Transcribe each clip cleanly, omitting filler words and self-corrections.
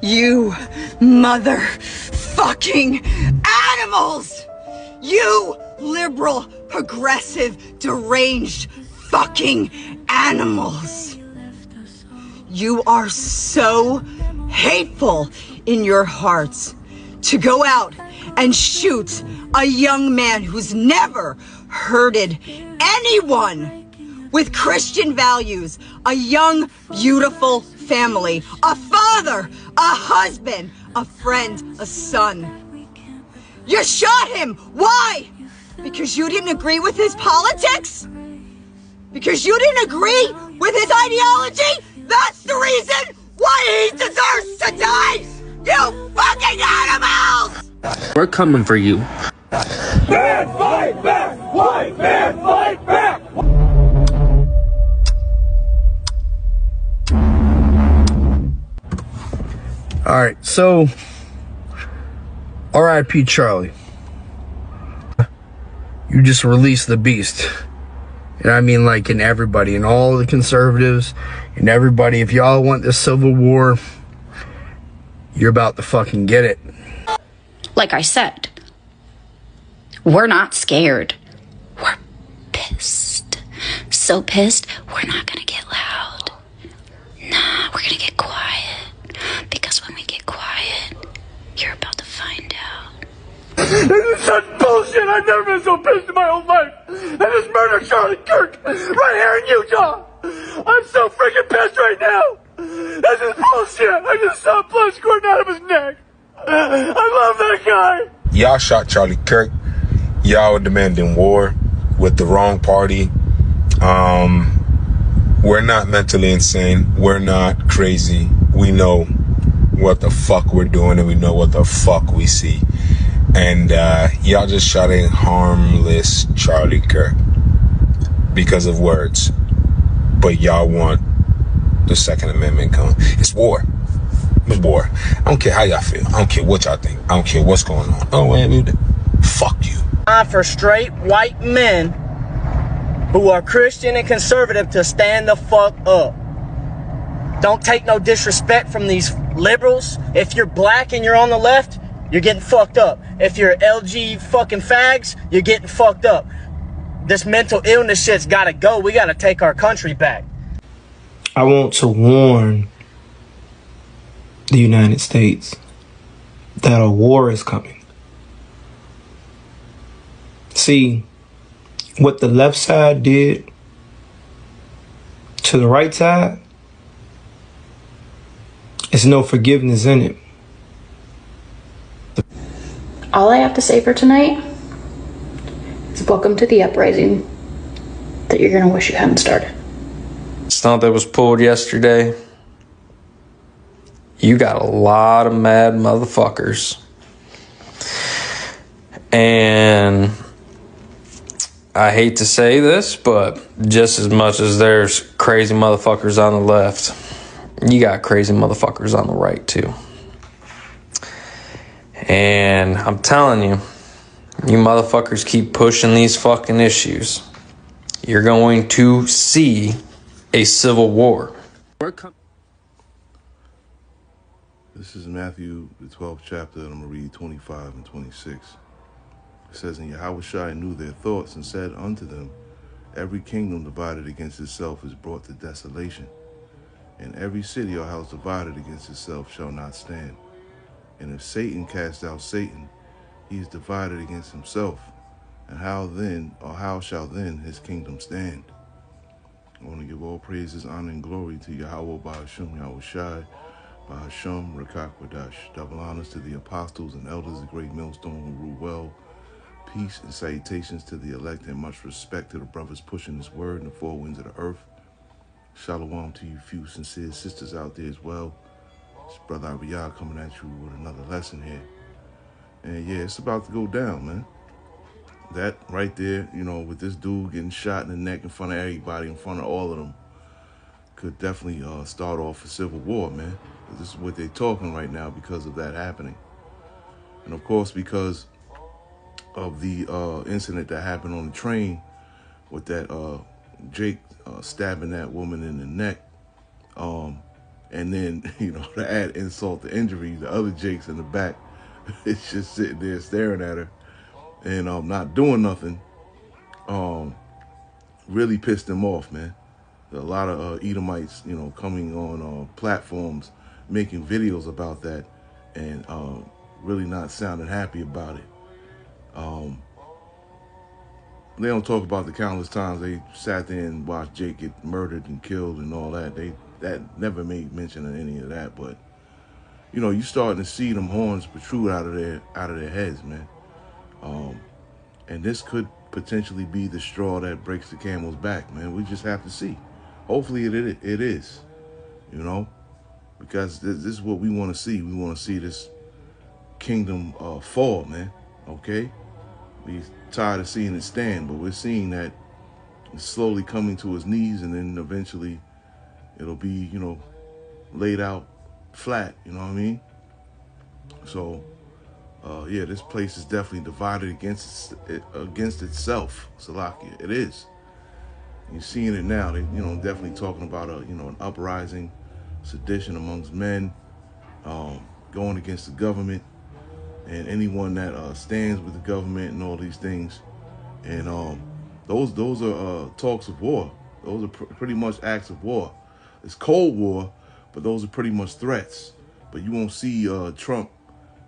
You motherfucking animals! You liberal, progressive, deranged fucking animals! You are so hateful in your hearts to go out and shoot a young man who's never hurted anyone with Christian values, a young, beautiful family, a father, a husband, a friend, a son. You shot him! Why? Because you didn't agree with his politics? Because you didn't agree with his ideology? That's the reason why he deserves to die! You fucking animals! We're coming for you. Man, fight back! White man, fight back! Alright, so R.I.P. Charlie. You just released the beast. And I mean, like, in everybody, in all the conservatives, and everybody, if y'all want this civil war, you're about to fucking get it. Like I said, we're not scared. We're pissed. So pissed, we're not gonna get loud. Nah, we're gonna get quiet. Because when we get quiet, you're about to find out. This is such bullshit! I've never been so pissed in my whole life! I just murdered Charlie Kirk right here in Utah! I'm so freaking pissed right now! This is bullshit! I just saw blood squirting out of his neck! I love that guy! Y'all shot Charlie Kirk. Y'all were demanding war with the wrong party. We're not mentally insane. We're not crazy. We know what the fuck we're doing and we know what the fuck we see. And y'all just shot a harmless Charlie Kirk because of words. But y'all want the Second Amendment come. It's war. It's war. I don't care how y'all feel. I don't care what y'all think. I don't care what's going on. Oh, wait, fuck you. For straight white men who are Christian and conservative to stand the fuck up. Don't take no disrespect from these liberals. If you're black and you're on the left, you're getting fucked up. If you're LG fucking fags, you're getting fucked up. This mental illness shit's gotta go. We gotta take our country back. I want to warn the United States that a war is coming. See, what the left side did to the right side, there's no forgiveness in it. All I have to say for tonight is welcome to the uprising that you're gonna wish you hadn't started. Stunt that was pulled yesterday. You got a lot of mad motherfuckers. And I hate to say this, but just as much as there's crazy motherfuckers on the left, you got crazy motherfuckers on the right too. And I'm telling you, you motherfuckers keep pushing these fucking issues, you're going to see a civil war. This is Matthew, the 12th chapter, and I'm going to read 25 and 26. It says, And Yahushua knew their thoughts and said unto them, Every kingdom divided against itself is brought to desolation, and every city or house divided against itself shall not stand. And if Satan cast out Satan, he is divided against himself. And how then, or how shall then his kingdom stand? I want to give all praises, honor, and glory to Yahweh Ba'ashum Yahushai, Ba'ashum Rakak Wadash. Double honors to the apostles and elders, the great millstone who rule well. Peace and salutations to the elect, and much respect to the brothers pushing this word in the four winds of the earth. Shalom to you few sincere sisters out there as well. It's Brother Abiyah coming at you with another lesson here. And yeah, it's about to go down, man. That right there, you know, with this dude getting shot in the neck in front of everybody, in front of all of them, could definitely start off a civil war, man. This is what they're talking right now because of that happening. And of course, because of the incident that happened on the train with that Jake stabbing that woman in the neck, And then, you know, to add insult to injury, the other Jake's in the back is just sitting there staring at her and not doing nothing. Really pissed him off, man. A lot of Edomites, you know, coming on platforms, making videos about that, and really not sounding happy about it. They don't talk about the countless times they sat there and watched Jake get murdered and killed and all that. That never made mention of any of that. But you know, you starting to see them horns protrude out of their heads, man. And this could potentially be the straw that breaks the camel's back, man. We just have to see. Hopefully it is, you know, because this is what we want to see. We want to see this kingdom fall, man. Okay, we tired of seeing it stand, but we're seeing that it's slowly coming to its knees, and then eventually it'll be, you know, laid out flat. You know what I mean? So, yeah, this place is definitely divided against itself. Salakia, it is. You're seeing it now. They, you know, definitely talking about an uprising, sedition amongst men, going against the government, and anyone that stands with the government and all these things. And those are talks of war. Those are pretty much acts of war. It's Cold War, but those are pretty much threats. But you won't see Trump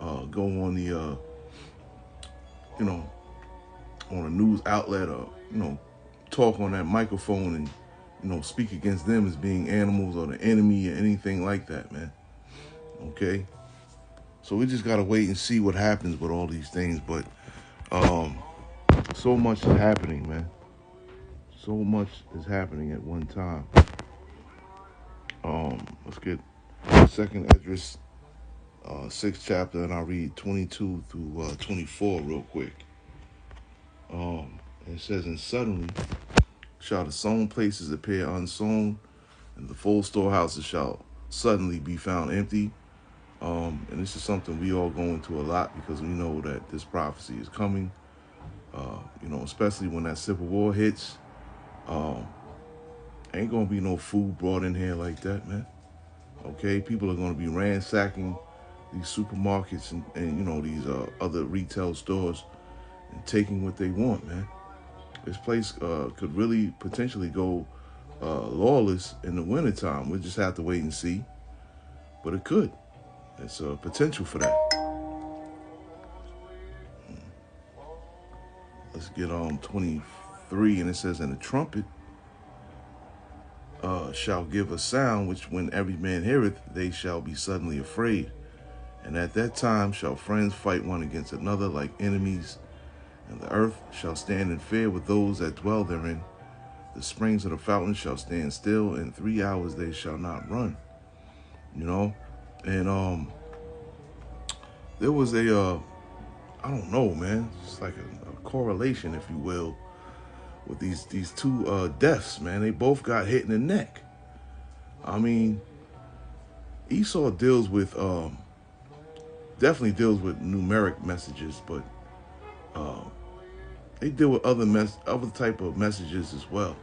go on the on a news outlet or talk on that microphone and speak against them as being animals or the enemy or anything like that, man. Okay, so we just gotta wait and see what happens with all these things. But so much is happening, man. So much is happening at one time. Let's get 2nd Esdras 6th chapter, and I'll read 22 through 24 real quick. It says, "And suddenly shall the sown places appear unsown, and the full storehouses shall suddenly be found empty." And this is something we all go into a lot because we know that this prophecy is coming. Especially when that civil war hits. Ain't gonna be no food brought in here like that, man. Okay, people are gonna be ransacking these supermarkets and these other retail stores and taking what they want, man. This place could really potentially go lawless in the wintertime. We'll just have to wait and see. But it could. There's a potential for that. Let's get on 23, and it says, "And the trumpet shall give a sound, which when every man heareth, they shall be suddenly afraid. And at that time shall friends fight one against another like enemies, and the earth shall stand in fear with those that dwell therein. The springs of the fountains shall stand still, and 3 hours they shall not run." And there was a I don't know, man, it's like a correlation, if you will, with these two deaths, man. They both got hit in the neck. I mean, Esau deals with definitely deals with numeric messages, but they deal with other type of messages as well.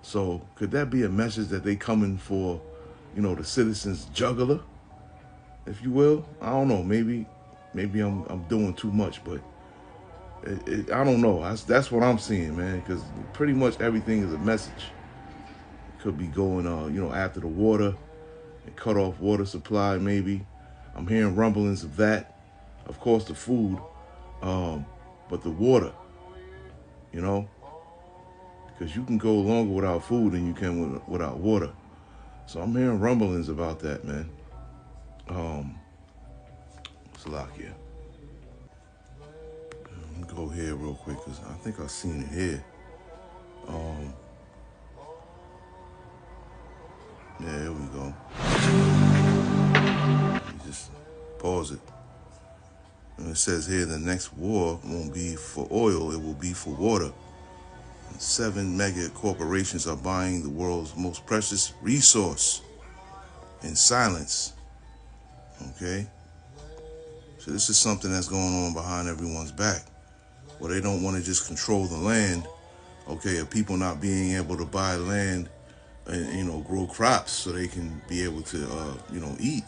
So could that be a message that they coming for, the citizens' jugular, if you will? I don't know. Maybe I'm doing too much, but I don't know. That's what I'm seeing, man. Because pretty much everything is a message. It could be going, after the water and cut off water supply. Maybe I'm hearing rumblings of that. Of course, the food, but the water. Because you can go longer without food than you can without water. So I'm hearing rumblings about that, man. Salakia. Let me go here real quick because I think I've seen it here. Yeah, here we go. Let me just pause it. And it says here, the next war won't be for oil, it will be for water. 7 mega corporations are buying the world's most precious resource in silence. Okay? So this is something that's going on behind everyone's back, where they don't want to just control the land, okay, of people not being able to buy land and grow crops so they can be able to eat.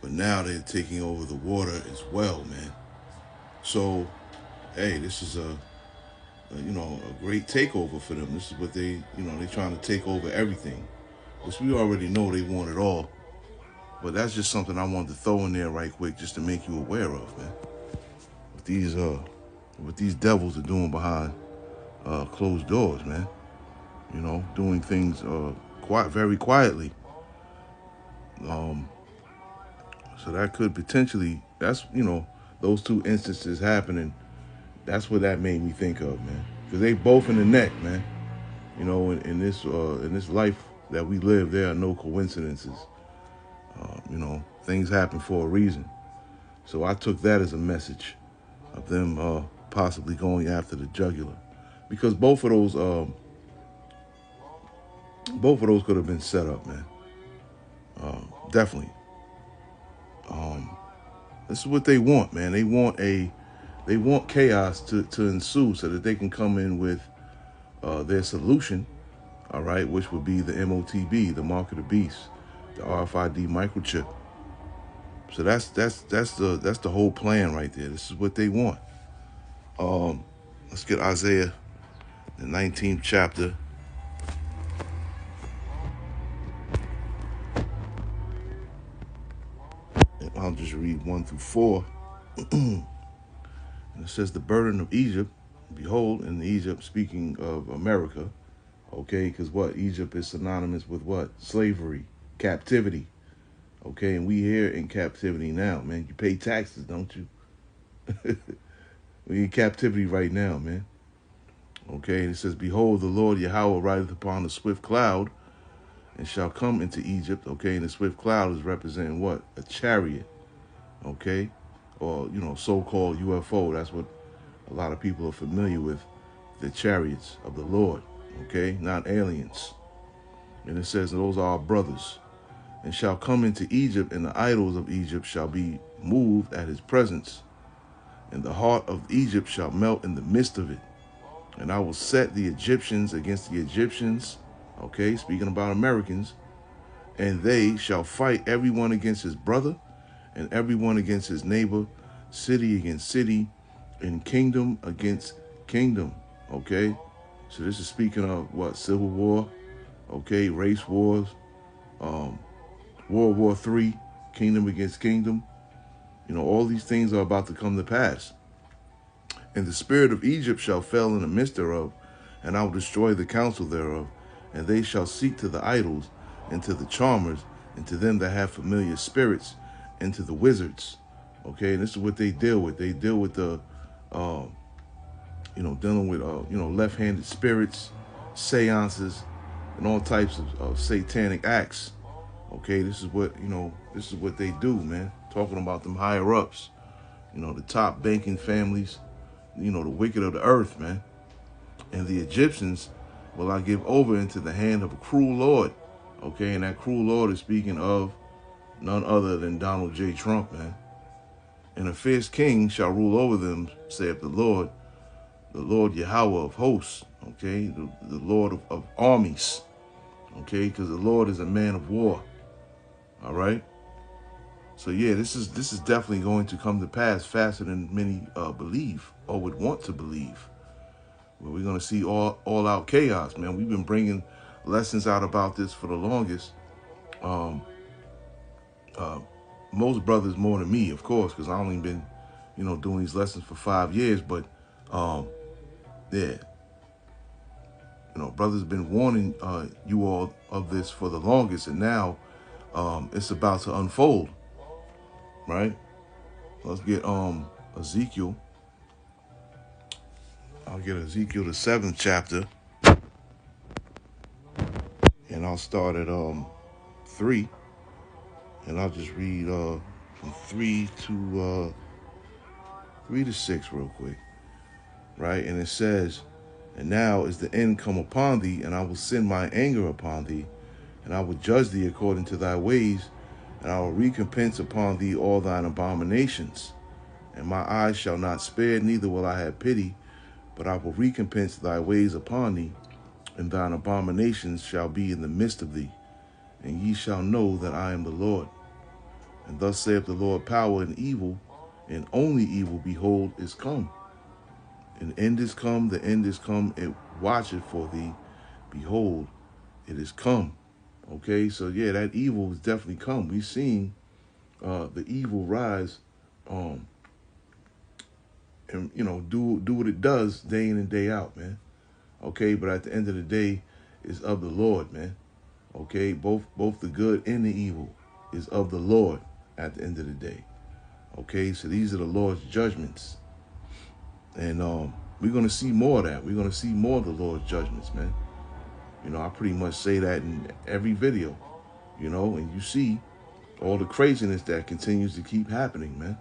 But now they're taking over the water as well, man. So, hey, this is a great takeover for them. This is what they're trying to take over everything, which we already know they want it all. But that's just something I wanted to throw in there right quick, just to make you aware of, man. What these devils are doing behind closed doors, man. Doing things very quietly. So that could potentially, that's those two instances happening. That's what that made me think of, man. Because they both in the neck, man. In this life that we live, there are no coincidences. Things happen for a reason. So I took that as a message of them possibly going after the jugular, because both of those could have been set up, man. Definitely. This is what they want, man. They want chaos to ensue so that they can come in with their solution, all right, which would be the MOTB, the mark of the beast, the RFID microchip. So that's the whole plan right there. This is what they want. Let's get Isaiah, the 19th chapter. And I'll just read 1 through 4. And it says, the burden of Egypt, behold, in Egypt, speaking of America, okay, because what? Egypt is synonymous with what? Slavery, captivity. Okay, and we here in captivity now, man. You pay taxes, don't you? We in captivity right now, man. Okay, and it says, behold, the Lord Yahweh rideth upon a swift cloud, and shall come into Egypt. Okay, and the swift cloud is representing what? A chariot. Okay, or so-called UFO. That's what a lot of people are familiar with, the chariots of the Lord. Okay, not aliens. And it says, those are our brothers. And shall come into Egypt, and the idols of Egypt shall be moved at his presence. And the heart of Egypt shall melt in the midst of it. And I will set the Egyptians against the Egyptians. Okay, speaking about Americans. And they shall fight everyone against his brother, and everyone against his neighbor, city against city, and kingdom against kingdom. Okay, so this is speaking of what? Civil war. Okay, race wars. World War III, kingdom against kingdom. All these things are about to come to pass. And the spirit of Egypt shall fall in the midst thereof, and I will destroy the counsel thereof. And they shall seek to the idols, and to the charmers, and to them that have familiar spirits, and to the wizards. Okay, and this is what they deal with. They deal with the, dealing with, left-handed spirits, seances, and all types of satanic acts. Okay, this is what they do, man. Talking about them higher ups, the top banking families, the wicked of the earth, man. And the Egyptians will I give over into the hand of a cruel Lord. Okay, and that cruel Lord is speaking of none other than Donald J. Trump, man. And a fierce king shall rule over them, saith the Lord Yahweh of hosts. Okay, the Lord of armies. Okay, because the Lord is a man of war. All right. So yeah, this is definitely going to come to pass faster than many believe or would want to believe. Well, we're going to see all out chaos, man. We've been bringing lessons out about this for the longest. Most brothers more than me, of course, because I've only been, doing these lessons for 5 years. But yeah, brothers have been warning you all of this for the longest, and now it's about to unfold, right? Let's get Ezekiel. I'll get Ezekiel, the 7th chapter, and I'll start at 3, and I'll just read from 3 to 6 real quick, right? And it says, and now is the end come upon thee, and I will send my anger upon thee, and I will judge thee according to thy ways, and I will recompense upon thee all thine abominations. And my eyes shall not spare, neither will I have pity, but I will recompense thy ways upon thee, and thine abominations shall be in the midst of thee, and ye shall know that I am the Lord. And thus saith the Lord, power and evil, and only evil, behold, is come. An end is come, the end is come, it watcheth for thee, behold, it is come. Okay, so yeah, that evil is definitely come. We've seen the evil rise, and do what it does day in and day out, man. Okay, but at the end of the day, it's of the Lord, man. Okay, both the good and the evil is of the Lord at the end of the day. Okay, so these are the Lord's judgments, and we're gonna see more of that. We're gonna see more of the Lord's judgments, man. I pretty much say that in every video, and you see all the craziness that continues to keep happening, man.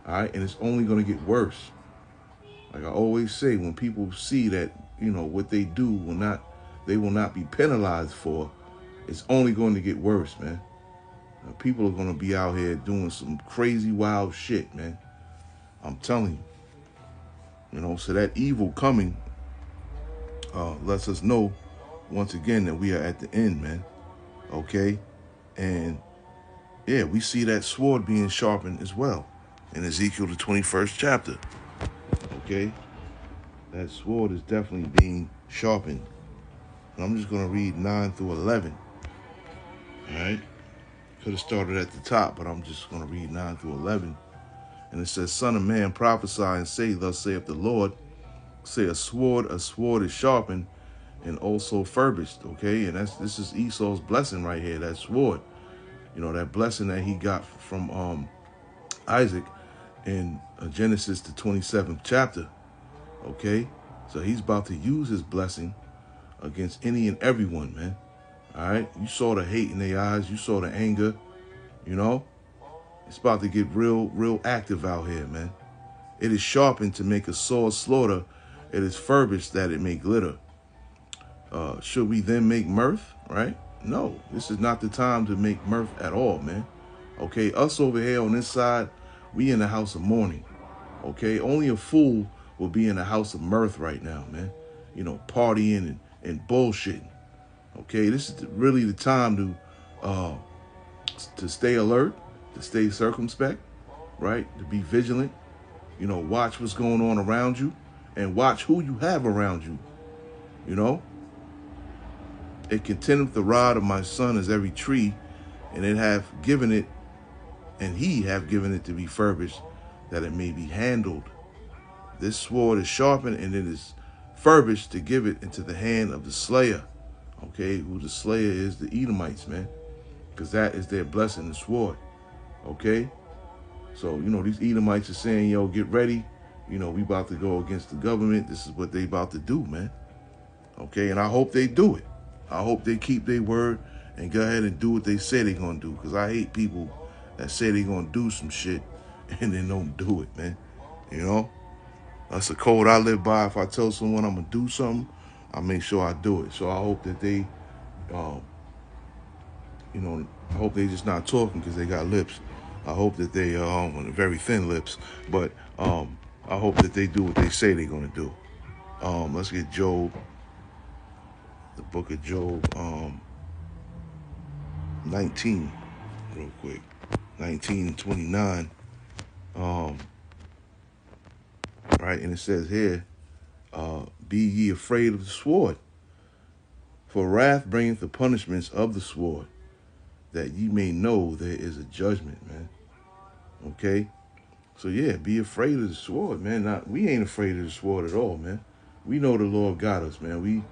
All right, and it's only gonna get worse. Like I always say, when people see that, what they do they will not be penalized for, it's only going to get worse, man. People are going to be out here doing some crazy, wild shit, man. I'm telling you. So that evil coming lets us know, once again, that we are at the end, man. Okay? And, yeah, we see that sword being sharpened as well in Ezekiel, the 21st chapter. Okay? That sword is definitely being sharpened. And I'm just going to read 9 through 11. All right? Could have started at the top, but I'm just going to read 9 through 11. And it says, Son of man, prophesy and say, thus saith the Lord, say a sword is sharpened and also furbished. Okay? And this is Esau's blessing right here, that sword. That blessing that he got from Isaac in Genesis, the 27th chapter. Okay? So he's about to use his blessing against any and everyone, man. All right? You saw the hate in their eyes. You saw the anger. It's about to get real active out here, man. It is sharpened to make a sore slaughter. It is furbished that it may glitter. Should we then make mirth, right? No, this is not the time to make mirth at all, man. Okay, us over here on this side, we in the house of mourning. Okay, only a fool will be in the house of mirth right now, man. Partying and bullshitting. Okay, this is really the time to stay alert, to stay circumspect, right? To be vigilant. Watch what's going on around you and watch who you have around you. It contendeth the rod of my son as every tree, and he have given it to be furbished, that it may be handled. This sword is sharpened, and it is furbished to give it into the hand of the slayer. Okay, who the slayer is, the Edomites, man. Because that is their blessing, the sword. Okay? So, these Edomites are saying, yo, get ready. We about to go against the government. This is what they about to do, man. Okay, and I hope they do it. I hope they keep their word and go ahead and do what they say they're going to do. Because I hate people that say they're going to do some shit and then don't do it, man. That's a code I live by. If I tell someone I'm going to do something, I make sure I do it. So I hope that they, I hope they just not talking because they got lips. I hope that they very thin lips. But I hope that they do what they say they're going to do. Let's get Job. The book of Job 19 real quick. 19:29. Right, and it says here, be ye afraid of the sword, for wrath bringeth the punishments of the sword, that ye may know there is a judgment, man. Okay? So yeah, be afraid of the sword, man. We ain't afraid of the sword at all, man. We know the Lord got us, man.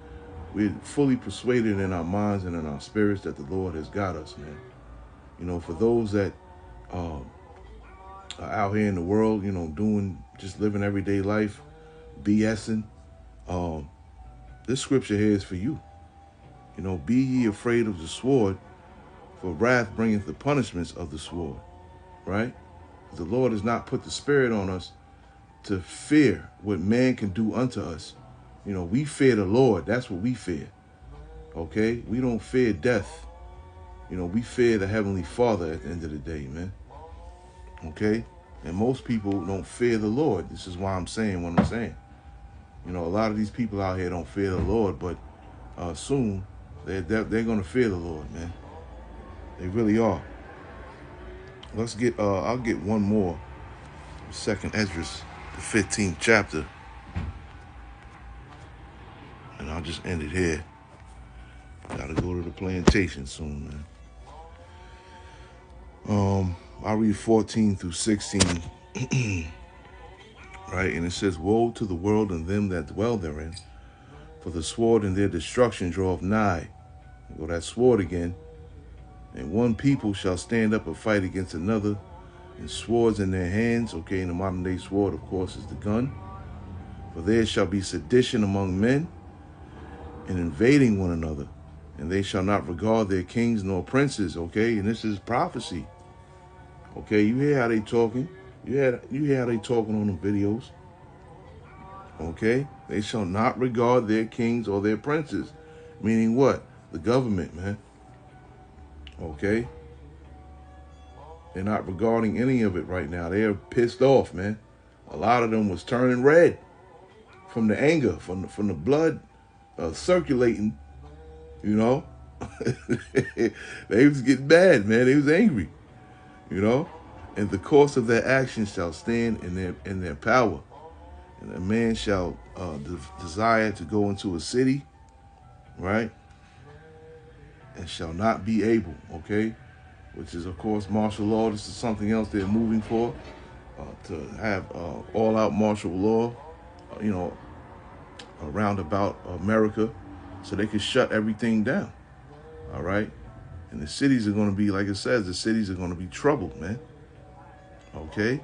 We're fully persuaded in our minds and in our spirits that the Lord has got us, man. For those that are out here in the world, just living everyday life, BSing, this scripture here is for you. Be ye afraid of the sword, for wrath bringeth the punishments of the sword, right? The Lord has not put the spirit on us to fear what man can do unto us. We fear the Lord. That's what we fear. Okay? We don't fear death. We fear the Heavenly Father at the end of the day, man. Okay? And most people don't fear the Lord. This is why I'm saying what I'm saying. A lot of these people out here don't fear the Lord, but soon, they're going to fear the Lord, man. They really are. Let's get, I'll get one more. 2nd Esdras, the 15th chapter. And I'll just end it here. Gotta go to the plantation soon, man. I'll read 14 through 16. Right? And it says, woe to the world and them that dwell therein, for the sword and their destruction draweth nigh. Go that sword again. And one people shall stand up and fight against another, and swords in their hands. Okay, in the modern day sword, of course, is the gun. For there shall be sedition among men, and invading one another, and they shall not regard their kings nor princes. Okay, and this is prophecy. Okay, you hear how they talking. You hear how they talking on the videos. Okay, they shall not regard their kings or their princes. Meaning what? The government, man. Okay? They're not regarding any of it right now. They're pissed off, man. A lot of them was turning red from the anger, from the blood circulating, you know. They was getting bad, man. They was angry, you know. And the course of their actions shall stand in their power. And a man shall desire to go into a city, right? And shall not be able, okay? Which is, of course, martial law. This is something else they're moving for, to have all-out martial law, you know, around about America, so they can shut everything down, all right? And the cities are going to be, like it says, the cities are going to be troubled, man, okay?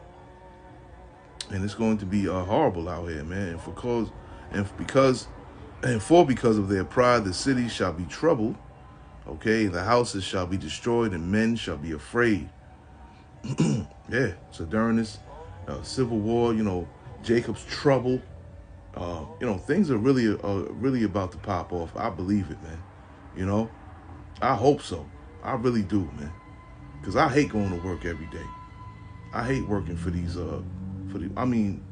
And it's going to be horrible out here, man. And because of their pride, the cities shall be troubled. Okay, the houses shall be destroyed, and men shall be afraid. Yeah. So during this civil war, you know, Jacob's trouble, you know, things are really about to pop off. I believe it, man. You know, I hope so. I really do, man. Because I hate going to work every day. I hate working for these. I mean,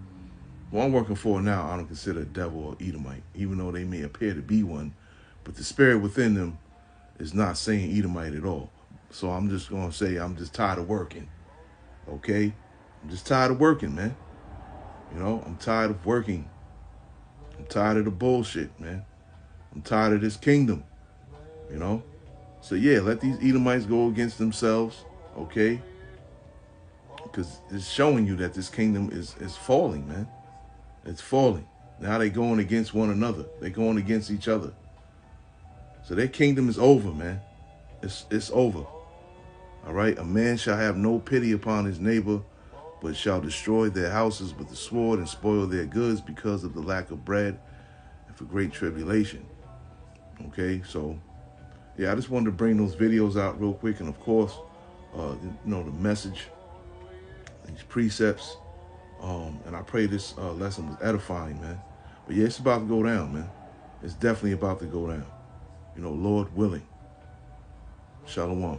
what I'm working for now, I don't consider a devil or Edomite, even though they may appear to be one. But the spirit within them is not saying Edomite at all. So I'm just going to say I'm just tired of working. Okay? I'm just tired of working, man. You know, I'm tired of working. I'm tired of the bullshit, man. I'm tired of this kingdom. You know? So yeah, let these Edomites go against themselves. Okay? Because it's showing you that this kingdom is falling, man. It's falling. Now they're going against one another. They're going against each other. So their kingdom is over, man. It's over. All right? A man shall have no pity upon his neighbor, but shall destroy their houses with the sword and spoil their goods because of the lack of bread and for great tribulation. Okay? So, yeah, I just wanted to bring those videos out real quick. And, of course, you know, the message, these precepts. And I pray this lesson was edifying, man. But, yeah, it's about to go down, man. It's definitely about to go down. You know, Lord willing. Shalom.